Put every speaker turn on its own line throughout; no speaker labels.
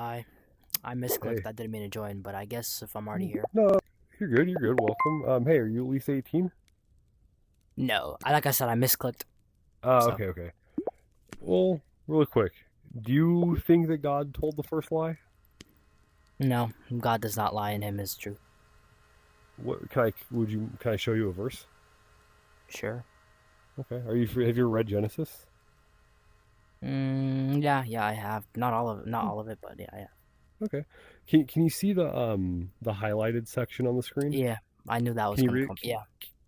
Hi. I
Hey.
misclicked. I didn't mean to join, but I guess if I'm already here.
No, you're good. You're good. Welcome. Hey, are you at least 18?
No, like I said, I misclicked. So
Okay, okay. Well, really quick. Do you think that God told the first lie?
no, God does not lie, and Him is true.
Can I show you a verse?
Sure.
Okay. Have you read Genesis?
Yeah, I have. Not all of it, but yeah, I have.
Okay. Can you see the highlighted section on the screen?
Yeah, I knew that was
Can you
gonna
read
come. Yeah,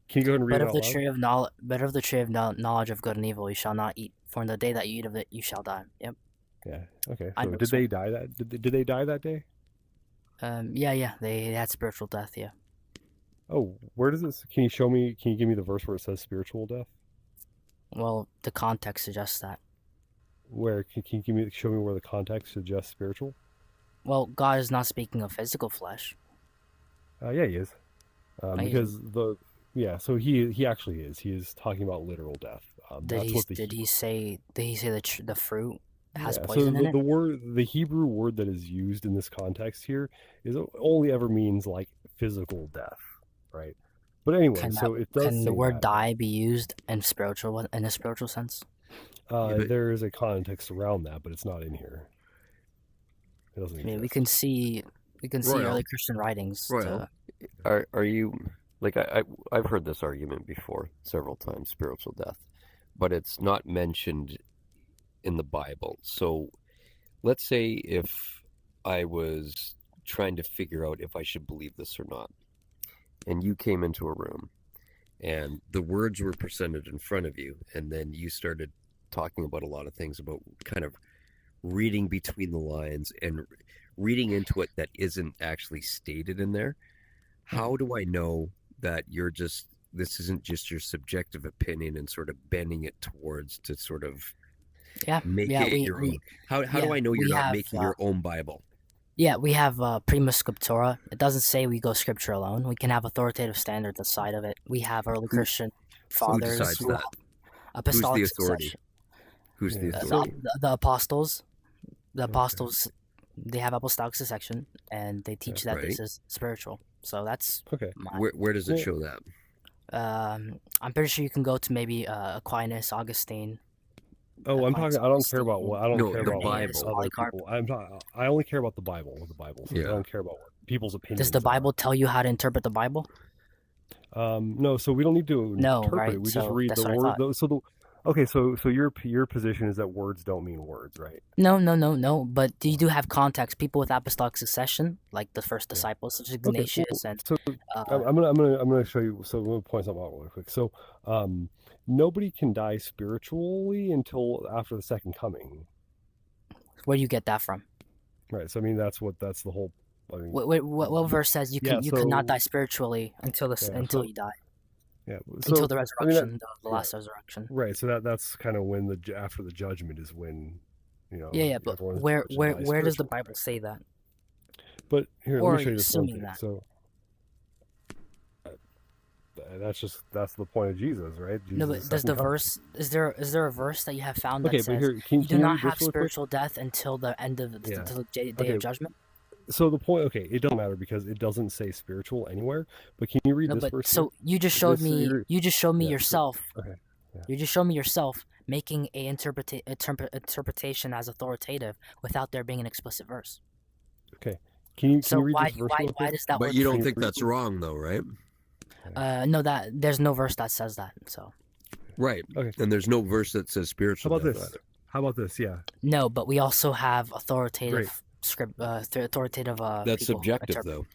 can you go ahead and read
but
it
of
out
the
loud?
tree of knowledge of good and evil, you shall not eat. For in the day that you eat of it, you shall die. Yep,
Yeah. Okay.
I
So
know
did
this one.
they die did they die that day?
Yeah, they had spiritual death. Yeah.
Oh, where does this can you show me can you give me the verse where it says spiritual death?
Well, the context suggests that.
Where can you show me where the context suggests spiritual?
Well, God is not speaking of physical flesh.
Yeah, he is.
He isn't.
Because the yeah, so he actually is. He is talking about literal death. That's what the
Did he say the fruit has
yeah. So
poison in it?
the Hebrew word that is used in this context here is only ever means like physical death, right? But anyway,
Can that
so it does
can the
say
word
that.
die be used in a spiritual sense?
Yeah, but
There is a context around that, but it's not in here. It doesn't
I mean,
exist.
we can see
Royal,
early Christian writings
Royal,
to
are you like I've heard this argument before several times, spiritual death, but it's not mentioned in the Bible. So let's say if I was trying to figure out if I should believe this or not, and you came into a room and the words were presented in front of you, and then you started talking about a lot of things about kind of reading between the lines and reading into it that isn't actually stated in there. How do I know that this isn't just your subjective opinion and sort of bending it towards to sort of
yeah
make
yeah
it your own? How do I know you're
we
not
have
making your own Bible?
we have prima scriptura. It doesn't say we go scripture alone. We can have authoritative standards aside of it. We have early
Who
Christian
who
fathers
decides
who
that?
have
Who's the
apostolic
authority?
succession.
Who's the
Yeah.
authority?
The apostles,
Okay.
they have apostolic succession, and they
Yeah.
teach that this
Right?
is spiritual. So that's
Okay.
my
Where does it
Well,
show that?
I'm pretty sure you can go to maybe Aquinas, Augustine,
oh, I'm talking. I don't
No,
care
the
about what
Irenaeus,
Bible.
other
Polycarp.
people. I only care about the Bible. What the Bible says. I
Yeah.
don't care about what people's
Does the
opinions are.
Bible tell you how to interpret the Bible?
No, so we don't need to
No,
interpret it.
right?
We just
So
read
that's
the
what I
word.
thought.
Okay, so your position is that words don't mean words, right?
No. But you do have context. People with apostolic succession, like the first
Yeah.
disciples, such as
Okay. Well,
Ignatius, and
so
uh,
I'm gonna show you. So I'm gonna point something out really quick. So, nobody can die spiritually until after the second coming,
where do you get that from?
right? So I mean that's the whole. I mean,
What verse says
yeah.
you cannot die
So
spiritually
yeah.
until
So
you die,
yeah.
until
So
the
I mean that.
resurrection, the
Yeah.
last resurrection.
Right. So that's kind of when after the judgment is when,
But
everyone is supposed to die
where does the
spiritually.
Bible say that?
But here, let
Or
me
are
show
you
you this one
assuming
thing.
that?
So that's the point of Jesus, right?
No,
Jesus'
but does
second
the
coming.
verse is there a verse that you have found that
Okay, but
says
here,
you do
can you
not
read
have
this really quick?
spiritual death until the end of
Yeah.
until the day
Okay.
of judgment?
So the point, okay, it doesn't matter because it doesn't say spiritual anywhere. But can you read
No,
this
but
verse here?
so you just showed
This
me
you're yeah. So
yourself.
okay, yeah.
You just showed me yourself making a interpretation as authoritative without there being an explicit verse.
Okay. Can
So
you read this verse real
why
quick?
does that
But
word
you
Can
don't
you
think
read?
that's wrong though, right?
no, that there's no verse that says that. So
Right.
Okay.
And there's no verse that says
How
spiritual
about
death
this?
either.
How about this? Yeah.
no, but we also have
Great.
authoritative script
That's
people who
subjective
interpret.
though.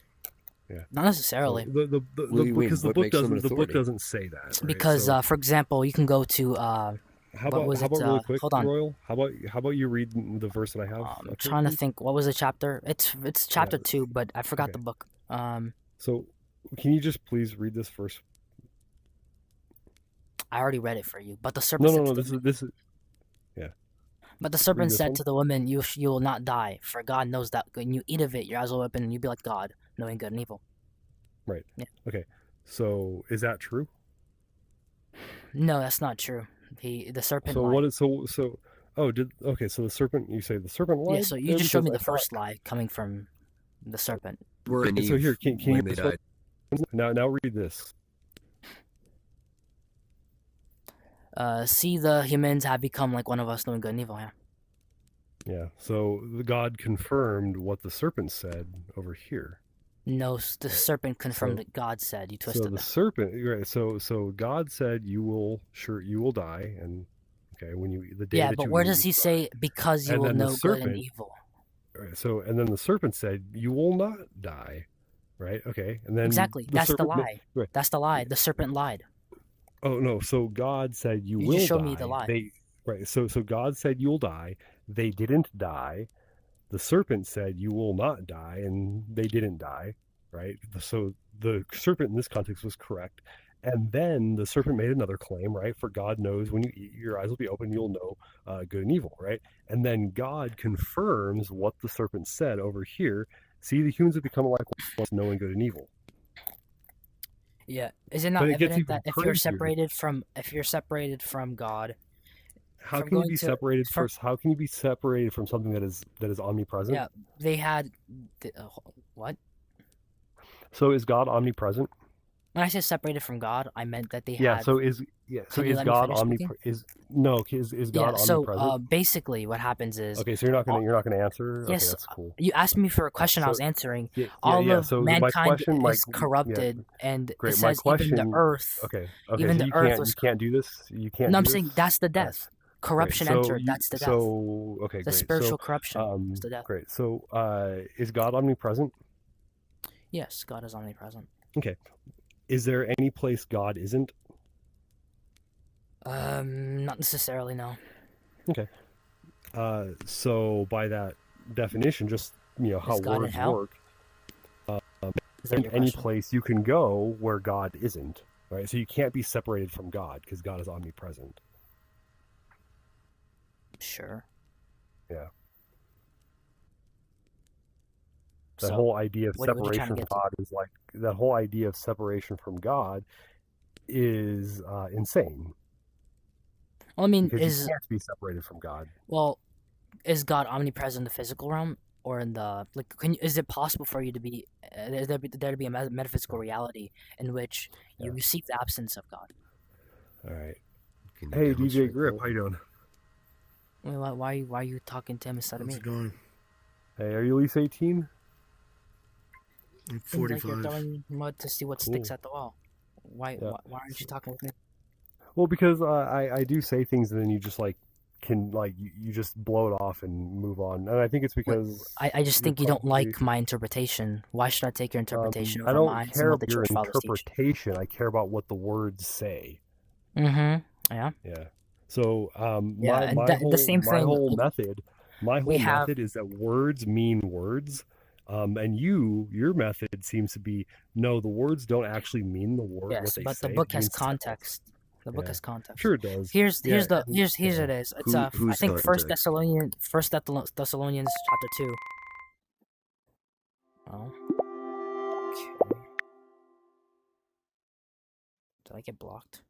Yeah.
Not
So
necessarily.
What do you mean?
because
What makes them an
the book
authority?
doesn't say that, right?
Because
So
for example, you can go to what was
how
it?
about really quick,
Hold on.
Royal? How about you read the verse that I have
I'm
up here,
trying to
please?
think. What was the chapter? It's
Yeah.
chapter 2, but I forgot the
Okay.
book.
So can you just please read this verse?
I already read it for you. But the serpent
No, no,
said to
no.
the
This is yeah.
But the
Read
serpent
this
said
one.
to the woman, you will not die, for God knows that when you eat of it, your eyes will open, and you'll be like God, knowing good and evil.
Right.
Yeah.
Okay. So is that true?
No, that's not true. The serpent
So
lied.
what is so Okay, so the serpent, you say the serpent lied?
Yeah, so you
there?
just showed me
Because
the
I thought,
first lie coming from the serpent.
Were and
so here,
Eve
can you
when they died.
now read this.
See, the humans have become like one of us, knowing good and evil. Yeah.
Yeah, so the God confirmed what the serpent said over here.
No, the serpent confirmed
So-
that God said. You
So
twisted
the
that.
serpent, right? So God said, you will die, and okay, the day
Yeah,
that
but
you
where
eat,
does he say because you
And
will
then the
know good and
serpent-
evil?
Right, so and then the serpent said, you will not die, right? Okay, and then
Exactly.
the
That's the
serpent ma-
lie.
right.
That's the lie. The serpent lied.
Oh no, so God said you
You
will
just showed
die.
me the lie.
So God said you'll die. They didn't die. The serpent said you will not die, and they didn't die, right? So the serpent in this context was correct. And then the serpent made another claim, right? For God knows when you eat, your eyes will be open, you'll know good and evil, right? And then God confirms what the serpent said over here. See, the humans have become like one, knowing good and evil.
Yeah. Is it not
But it gets
evident
even
that if you're
crazier.
separated from God,
How
from
can you
going
be
to-
separated
from-
first? How can you be separated from something that is omnipresent?
yeah, they had what?
So is God omnipresent?
When I say separated from God, I meant that they
Yeah.
had.
So is
Can you let me
God
finish speaking?
is God
Yeah. So
omnipresent?
basically, what happens is
Okay, so you're not gonna answer.
yes,
Okay, that's cool.
you asked me for a question. I
so-
was answering.
Yeah,
All
yeah.
of
So my
mankind
question,
is corrupted, and
great.
it
My
says even the
question-
earth.
Okay.
Even
so
the earth was.
you can't do this. You can't.
No, I'm
do
saying
this?
that's the
All right,
death. Corruption
great.
entered. That's the death.
So okay,
The
great.
spiritual corruption is
So
the death.
great. So is God omnipresent?
Yes, God is omnipresent.
Is there any place God isn't?
Not necessarily. No.
So by that definition, just how
Is God in
words
hell?
work,
Is that your
any
question?
place you can go where God isn't, right? So you can't be separated from God because God is omnipresent.
Sure.
Yeah. That
So,
whole idea of
what are you trying to
separation from
get to?
God is like that whole idea of separation from God is insane
well, I mean,
because you can't be separated from God.
is God omnipresent in the physical realm or in the like? Is it possible for you to be there to be a metaphysical reality in which you receive the absence of God?
All right.
Can you
Hey, DJ
demonstrate
Grip,
that?
how you doing?
Wait, why are you talking to him instead of
How's
me?
it going?
Hey, are you at least 18?
I'm
Seems like you're
45.
throwing mud to see what sticks
Cool.
at the wall. Why
Yeah.
why aren't you talking with me?
Well, because I do say things and then you just you just blow it off and move on, and I think it's because
I just
you're
think you don't
probably-
like my interpretation. Why should I take your interpretation
I
over
don't
mine?
care
What the
about your
church fathers teach.
interpretation. I care about what the words say.
Mm-hmm. Yeah.
Yeah. So
Yeah, and the same
my
thing,
whole
like,
method is that words mean words. And your method seems to be no, the words don't actually mean the word. what
Yes,
they
but
say.
the book
It
has
means symbols.
context. The book
Yeah.
has context.
Sure, it does.
Here's
Yeah,
it is. It's I
Whose
think First
context?
Thessalonians chapter 2. Oh. Okay. Did I get blocked?